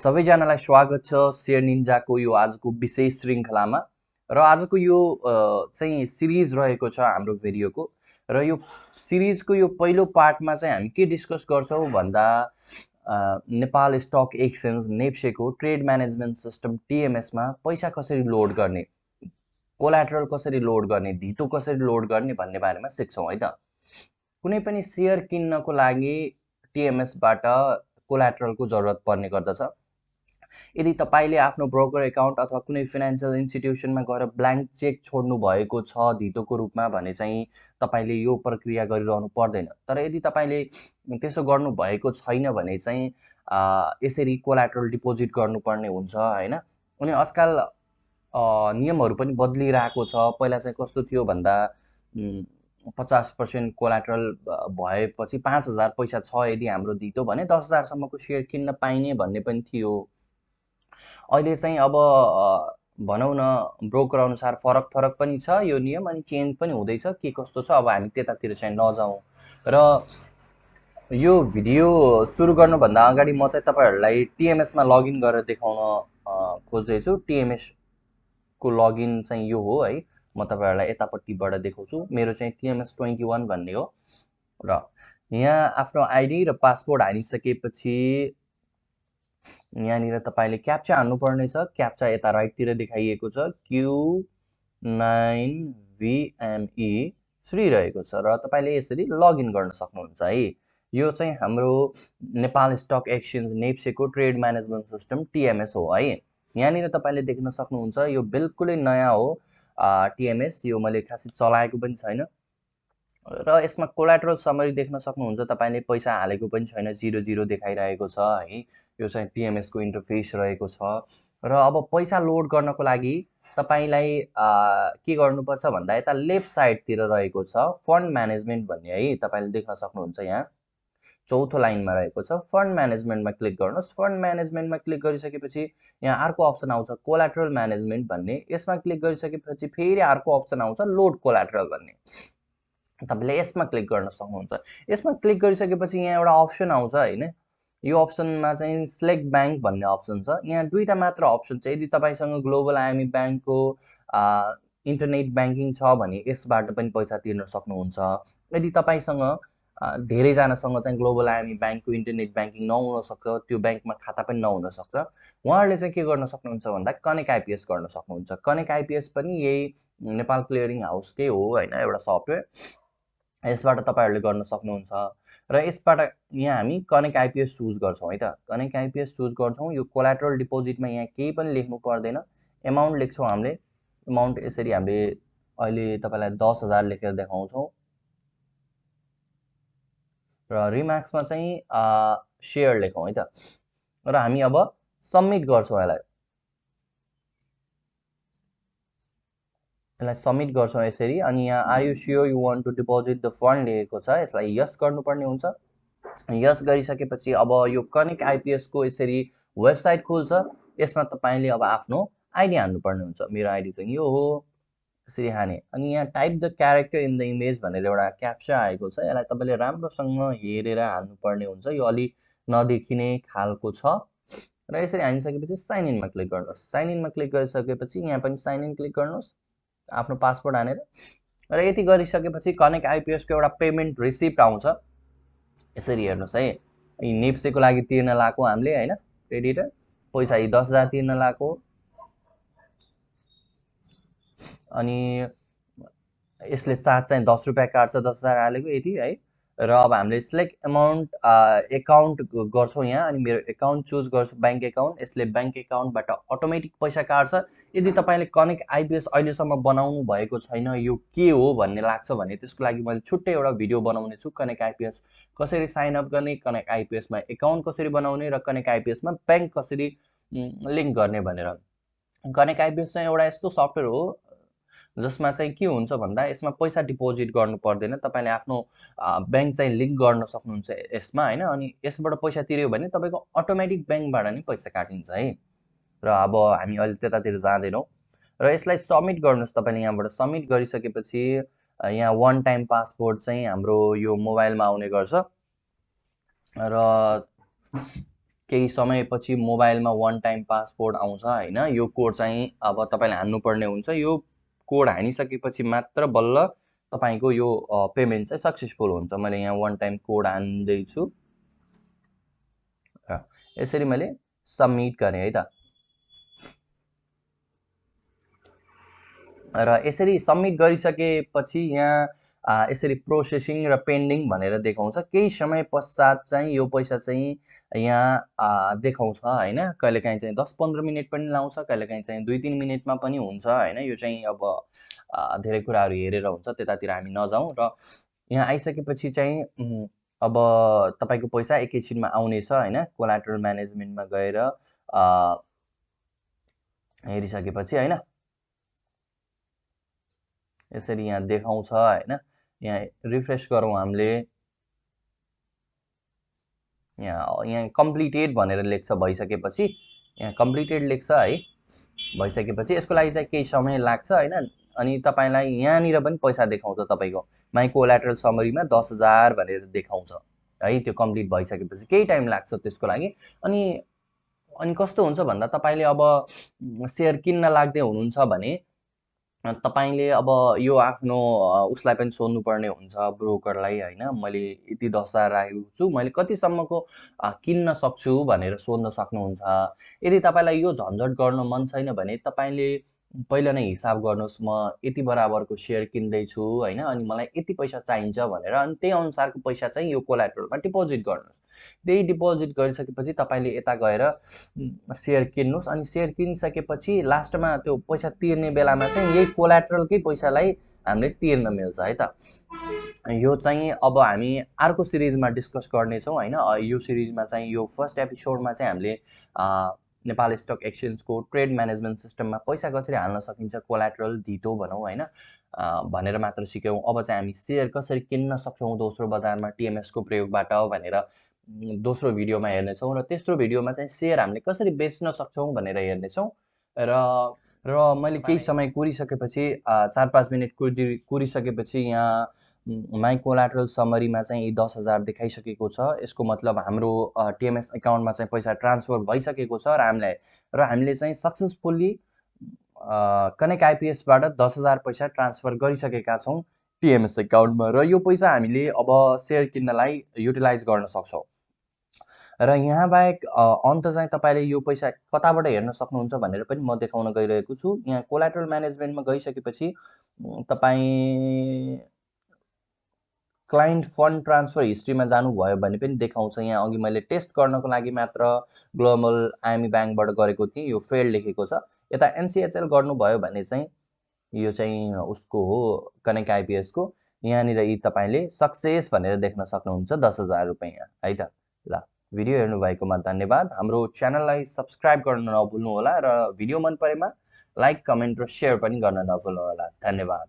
सबैजनालाई स्वागत छ शेयर निन्जाको यो आजको विशेष श्रृङ्खलामा र आजको यो चाहिँ सिरिज रहेको छ हाम्रो भिडियोको र यो सिरिजको यो पहिलो पार्टमा चाहिँ हामी के डिस्कस गर्छौँ भन्दा नेपाल स्टक एक्सचेन्ज नेप्सेको ट्रेड म्यानेजमेन्ट सिस्टम टिएमएसमा पैसा कसरी लोड गर्ने, कोलाट्रल कसरी लोड गर्ने, धितो कसरी लोड गर्ने भन्ने बारेमा सिक्छौँ है त। कुनै पनि सेयर किन्नको लागि टिएमएसबाट कोलाट्रलको जरुरत पर्ने गर्दछ। यदि तपाईले आफ्नो ब्रोकर एकाउन्ट अथवा कुनै फाइनान्शियल इन्स्टिट्युसनमा गएर ब्ल्याङ्क चेक छोड्नु भएको छ धितोको रूपमा भने चाहिँ तपाईले यो प्रक्रिया गरिरहनु पर्दैन। तर यदि तपाईले त्यसो गर्नु भएको छैन भने चाहिँ यसरी कोलाट्रल डिपोजिट गर्नुपर्ने हुन्छ हैन। अनि आजकल नियमहरू पनि बदलिरहेको छ। पहिला चाहिँ कस्तो थियो भन्दा 50% कोलाट्रल भएपछि 5000 पैसा छ यदि हाम्रो धितो भने 10000 सम्मको सेयर किन्न पाइने भन्ने पनि थियो। अहिले चाहिँ अब भनौँ न ब्रोकर अनुसार फरक पनि छ यो नियम अनि चेन्ज पनि हुँदैछ। के कस्तो छ अब हामी त्यतातिर चाहिँ नजाउँ। र यो भिडियो सुरु गर्नुभन्दा अगाडि म चाहिँ तपाईहरुलाई टिएमएसमा लगइन गरेर देखाउन खोज्दैछु। टिएमएस को लगइन चाहिँ यो हो है। म तपाईहरुलाई यतापट्टिबाट देखाउँछु। मेरो चाहिँ TMS 21 भन्ने हो र यहाँ आफ्नो आइडी र पासवर्ड हालिसकेपछि यहाँनिर तपाईले क्याप्चा हाल्नु पर्ने छ। क्याप्चा यता राइटतिर देखाइएको छ Q9VME3 रहेको छ र तपाईले यसरी लगइन गर्न सक्नुहुन्छ है। यो चाहिँ हाम्रो नेपाल स्टक एक्सचेन्ज नेप्सेको ट्रेड म्यानेजमेन्ट सिस्टम TMS हो है। यहाँनिर तपाईले देख्न सक्नुहुन्छ यो बिल्कुलै नयाँ हो TMS। यो मैले खासै चलाएको पनि छैन र यसमा कोलाट्रल समरी देख्न सक्नुहुन्छ। तपाईले पैसा हालेको पनि छैन, 00 देखाइरहेको छ है। यो चाहिँ TMS को इन्टरफेस रहेको छ र अब पैसा लोड गर्नको लागि तपाईलाई के गर्नुपर्छ भन्दा यता लेफ्ट साइडतिर रहेको छ फन्ड म्यानेजमेन्ट भन्ने है। तपाईले देख्न सक्नुहुन्छ यहाँ चौथो लाइनमा रहेको छ फन्ड म्यानेजमेन्टमा क्लिक गर्नुहोस्। फन्ड म्यानेजमेन्टमा क्लिक गरिसकेपछि यहाँ अर्को अप्सन आउँछ कोलाट्रल म्यानेजमेन्ट भन्ने। यसमा क्लिक गरिसकेपछि फेरि अर्को अप्सन आउँछ लोड कोलाट्रल भन्ने। तपाईले यसमा क्लिक गर्न सक्नुहुन्छ। यसमा क्लिक गरिसकेपछि यहाँ एउटा अप्सन आउँछ हैन। यो अप्सनमा चाहिँ सिलेक्ट बैंक भन्ने अप्सन छ। यहाँ दुईटा मात्र अप्सन छ। यदि तपाईसँग ग्लोबल आइएमई बैंकको इन्टरनेट बैंकिङ छ भने यसबाट पनि पैसा तिर्न सक्नुहुन्छ। यदि तपाईसँग धेरै जनासँग चाहिँ ग्लोबल आइएमई बैंकको इन्टरनेट बैंकिङ नहुन सक्छ, त्यो बैंकमा खाता पनि नहुन सक्छ, उहाँहरुले चाहिँ के गर्न सक्नुहुन्छ भन्दा कनेक्ट आइपीएस गर्न सक्नुहुन्छ। कनेक्ट आइपीएस पनि यही नेपाल क्लियरिङ हाउसकै हो हैन, एउटा सफ्टवेयर। यसबाट तपाईहरुले गर्न सक्नुहुन्छ र यसबाट यहाँ हामी कनेक्ट आइपीएस चुज गर्छौं है त। कनेक्ट आइपीएस चुज गर्छौं। यो कोलाट्रल डिपोजिटमा यहाँ केही पनि लेख्नु पर्दैन। अमाउन्ट लेख्छौं हामीले। अमाउन्ट यसरी हामीले अहिले तपाईलाई 10000 लेखेर देखाउँछौं र रिमार्क्समा चाहिँ शेयर लेखौं है त। र हामी अब सबमिट गर्छौं। यसलाई सबमिट गर्छौं यसरी। अनि यहाँ are you sure you want to deposit the fund लेखेको छ। यसलाई यस गर्नुपर्ने हुन्छ। यस गरिसकेपछि अब यो कनेक्ट आइपीएस को यसरी वेबसाइट खुल्छ। यसमा तपाईले अब आफ्नो आइडी हाल्नुपर्ने हुन्छ। मेरो आइडी चाहिँ यो हो। यसरी हाने अनि यहाँ type the character in the image भनेर एउटा क्याप्चा आएको छ। यसलाई तपाईले राम्रोसँग हेरेर हाल्नुपर्ने हुन्छ। यो अलि नदेखिने खालको छ र यसरी हालिसकेपछि साइन इनमा क्लिक गर्नुहोस्। साइन इनमा क्लिक गरिसकेपछि यहाँ पनि साइन इन क्लिक गर्नुहोस् आफ्नो पासवर्ड हानेर र यति गरिसकेपछि कनेक्ट आइपीएस को एउटा पेमेन्ट रिसिप्ट आउँछ। यसरी हेर्नुहोस् है। नेप्से को लागि तिर्न लाको हामीले हैन, क्रेडिटर पैसा 10000 तिर्न लाको अनि यसले चार्ज चाहिँ 10 रुपैयाँ काट्छ 10000 हालेको यति है। र अब हामीले सिलेक्ट अमाउन्ट एकाउन्ट गर्छौं यहाँ अनि मेरो एकाउन्ट चुज गर्छु बैंक एकाउन्ट। यसले बैंक एकाउन्टबाट अटोमेटिक पैसा काट्छ। यदि तपाईले कनेक्ट आइपीएस अहिलेसम्म बनाउनु भएको छैन यो के हो भन्ने लाग्छ भने त्यसको लागि मैले छुट्टै एउटा भिडियो बनाउने छु। कनेक्ट आइपीएस कसरी साइन अप गर्ने, कनेक्ट आइपीएस मा एकाउन्ट कसरी बनाउने र कनेक्ट आइपीएस मा बैंक कसरी लिंक गर्ने भनेर। कनेक्ट आइपीएस चाहिँ एउटा यस्तो सफ्टवेयर हो जसमा चाहिँ के हुन्छ भन्दा यसमा पैसा डिपोजिट गर्नु पर्दैन। तपाईले आफ्नो बैंक चाहिँ लिंक गर्न सक्नुहुन्छ यसमा हैन। अनि यसबाट पैसा तिर्यो भने तपाईको अटोमेटिक बैंकबाट नि पैसा काटिन्छ है। र अब हामी अहिले त्यतातिर जाँदैनौं र यसलाई सबमिट गर्नुस्। तपाईले यहाँबाट सबमिट गरिसकेपछि यहाँ वन टाइम पासवर्ड चाहिँ हाम्रो यो मोबाइलमा आउने गर्छ र केही समयपछि मोबाइलमा वान टाइम पासवर्ड आउँछ हैन। यो कोड चाहिँ अब तपाईले हान्नुपर्ने हुन्छ। यो कोड हानिसकेपछि मात्र बल्ल तपाईको यो पेमेन्ट चाहिँ सक्सेसफुल हुन्छ। मैले यहाँ वान टाइम कोड हान्दै छु र यसरी मैले सबमिट गरेँ है त। र यसरी सबमिट गरिसकेपछि यहाँ यसरी प्रोसेसिङ र पेन्डिङ भनेर देखाउँछ। केही समय पश्चात चाहिँ यो पैसा चाहिँ यहाँ देखाउँछ हैन। कहिलेकाहीँ चाहिँ 10-15 मिनेट पनि लाउँछ, कहिलेकाहीँ चाहिँ 2-3 मिनेटमा पनि हुन्छ हैन। यो चाहिँ अब धेरै कुराहरू हेरेर हुन्छ, त्यतातिर हामी नजाउँ। र यहाँ आइसकेपछि चाहिँ अब तपाईको पैसा एकैछिनमा आउनेछ हैन। कोलाटरल म्यानेजमेन्टमा गएर हेरिसकेपछि हैन, यसरी यहाँ देखाउँछ हैन। यहाँ रिफ्रेश गरौँ हामीले, यहाँ कम्प्लिटेड भनेर लेख्छ। भइसकेपछि यहाँ कम्प्लिटेड लेख्छ है। भइसकेपछि यसको लागि चाहिँ केही समय लाग्छ हैन। अनि तपाईलाई यहाँनिर पनि पैसा देखाउँछ। तपाईको माई कोलाटरल समरीमा 10,000 भनेर देखाउँछ है। त्यो कम्प्लिट भइसकेपछि केही टाइम लाग्छ त्यसको लागि। अनि कस्तो हुन्छ भन्दा तपाईले अब सेयर किन्न लाग्दै हुनुहुन्छ भने तपाईले अब यो आफ्नो उसलाई पनि सोध्नुपर्ने हुन्छ, ब्रोकरलाई हैन। मैले यति 10,000 राखेको छु, मैले कतिसम्मको किन्न सक्छु भनेर सोध्न सक्नुहुन्छ। यदि तपाईलाई यो झन्झट गर्न मन छैन भने तपाईले पहिला नै हिसाब गर्नुहोस्, म यति बराबरको सेयर किन्दैछु हैन, अनि मलाई यति पैसा चाहिन्छ भनेर। अनि त्यही अनुसारको पैसा चाहिँ यो कोलाटरलमा डिपोजिट गर्नुहोस्। त्यही डिपोजिट गरिसकेपछि तपाईले यता गएर सेयर किन्नुहोस्। अनि सेयर किनिसकेपछि लास्टमा त्यो पैसा तिर्ने बेलामा चाहिँ यही कोलाटरलकै पैसालाई हामीले तिर्न मिल्छ है त। यो चाहिँ अब हामी अर्को सिरिजमा डिस्कस गर्नेछौँ हैन। यो सिरिजमा चाहिँ यो फर्स्ट एपिसोडमा चाहिँ हामीले नेपाल स्टक एक्सचेन्जको ट्रेड म्यानेजमेन्ट सिस्टममा पैसा कसरी हाल्न सकिन्छ, कोलाटरल धितो भनौँ हैन भनेर मात्र सिक्यौँ। अब चाहिँ हामी सेयर कसरी किन्न सक्छौँ दोस्रो बजारमा टिएमएसको प्रयोगबाट भनेर दोस्रो भिडियोमा हेर्नेछौँ। र तेस्रो भिडियोमा चाहिँ सेयर हामीले कसरी बेच्न सक्छौँ भनेर हेर्नेछौँ। र मैले केही समय कुरिसकेपछि 4-5 मिनट कुरिसकेपछि यहाँ माई कोलाटरल समरीमा चाहिँ 10,000 देखाइसकेको छ। यसको मतलब हाम्रो टिएमएस एकाउन्टमा चाहिँ पैसा ट्रान्सफर भइसकेको छ। र हामीले चाहिँ सक्सेसफुल्ली कनेक्ट आइपिएसबाट 10,000 पैसा ट्रान्सफर गरिसकेका छौँ टिएमएस एकाउन्टमा। र यो पैसा हामीले अब सेयर किन्नलाई युटिलाइज गर्न सक्छौँ। र यहाँ बाहेक अन्त चाहिँ तपाईले यो पैसा कताबाट हेर्न सक्नुहुन्छ भनेर पनि म देखाउन गइरहेको छु। यहाँ कोलाटरल म्यानेजमेन्टमा गइसकेपछि तपाईँ क्लाइन्ट फन्ड ट्रान्सफर हिस्ट्रीमा जानुभयो भने पनि देखाउँछ। यहाँ अघि मैले टेस्ट गर्नको लागि मात्र ग्लोबल आइएमई ब्याङ्कबाट गरेको थिएँ, यो फेल्ड लेखेको छ। यता एनसीएचएल गर्नुभयो भने चाहिँ यो चाहिँ उसको हो, कनेक्ट आइपिएसको। यहाँनिर यी तपाईले सक्सेस भनेर देख्न सक्नुहुन्छ 10,000 रुपैयाँ है त। ल, भिडियो हेर्नुभएकोमा धन्यवाद। हाम्रो च्यानललाई सब्सक्राइब गर्न नभुल्नु होला र भिडियो मन परेमा लाइक, कमेन्ट र सेयर पनि गर्न नभुल्नु होला। धन्यवाद।